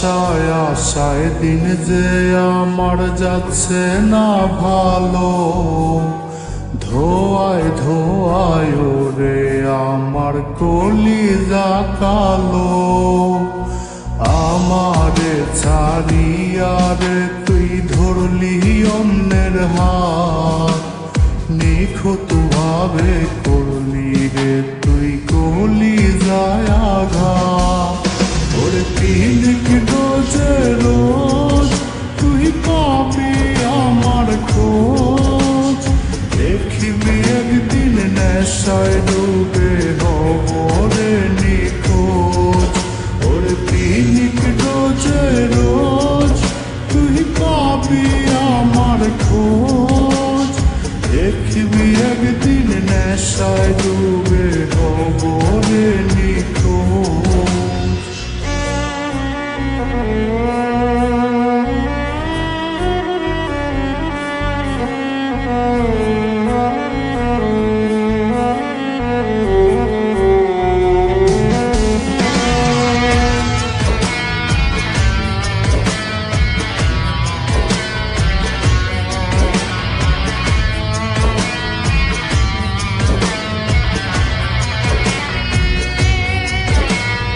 আশায় আশায় দিন যে আমার যাচ্ছে না ভালো, ধোয়ায় ধোয়ায় ওরে আমার কলিজা কালো। আমারে ছাড়িয়া রে তুই ধরলি অন্যের হাত, নিখুঁত ভাবে করলি রে তুই কলিজায় আঘাত। ওরে পিনিক ডোজে রোজ তুই পাবি আমার খোঁজ, দেখিবি একদিন নেশায় ডুবে হব রে নিখোঁজ। ওরে পিনিক ডোজে রোজ তুই পাবি আমার খোঁজ, দেখিবি একদিন নেশায় ডুবে হব রে নিখোঁজ।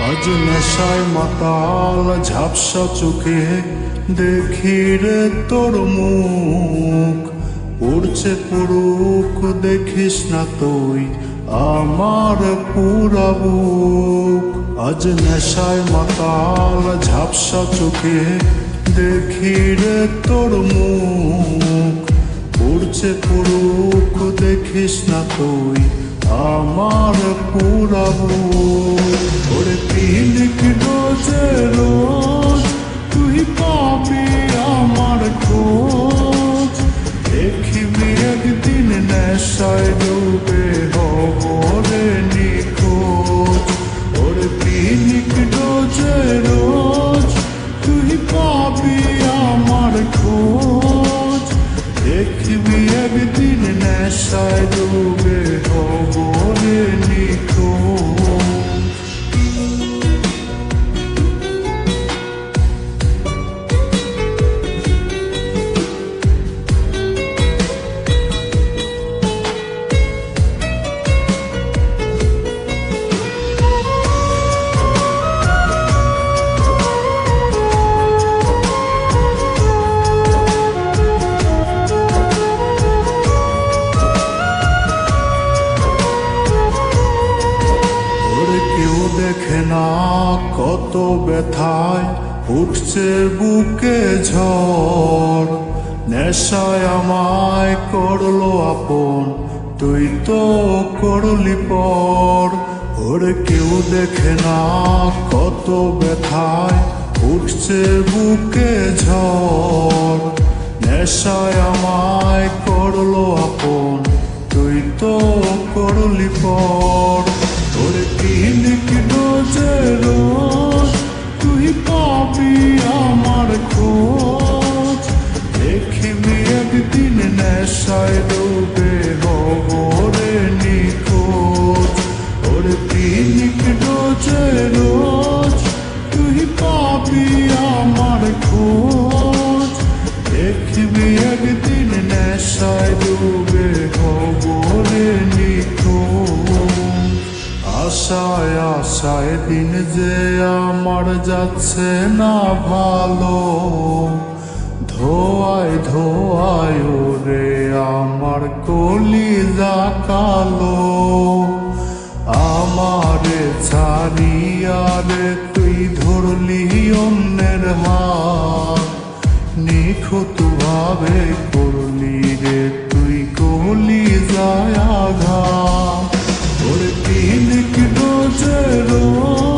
আজ নেশায় মাতাল ঝাপসা চোখে দেখি রে তোর মুখ, পড়ছে পুরুক দেখিস না তুই আমার পুরা বুক। আজ নেশায় মাতাল ঝাপসা চোখে দেখি রে তোর মুখ, পড়ছে পুরুক দেখিস না তুই আমার পুরা বুক। ওরে পিনিক ডোজে রোজ তুই পাবি আমার খোঁজ, দেখিবি একদিন নেশায় ডুবে হব রে নিখোঁজ। ওরে পিনিক ডোজে রোজ তুই পাবি আমার খোঁজ, দেখিবি একদিন নেশায় ডুবে হব রে নিখোঁজ। দেখে না কত ব্যথায় উঠছে বুকে ঝড়, নেশায় আমায় করলো আপন তুই তো করলি পর। ওরে কেউ দেখে না কত ব্যথায় উঠছে বুকে ঝড়, নেশায় আমায় করলো আপন তুই তো করলি পর। ওরে পিনিক ডোজে রোজ তুই পাবি আমার খোঁজ, দেখিবি একদিন নেশায় ডুবে হব রে নিখোঁজ। ওরে পিনিক ডোজে রোজ তুই পাবি আমার খোঁজ, দেখিবি একদিন নেশায় ডুবে হব রে নিখোঁজ। আশায় আশায় দিন যে আমার যাচ্ছে না ভালো, ধোয়ায় ধোয়ায় ওরে আমার কলিজা কালো। আমারে ছাড়িয়া রে তুই ধরলি অন্যের হাত, নিখুঁত ভাবে করলি রে তুই কলিজায় আঘাত। ওরে পিনিক ডোজে রোজ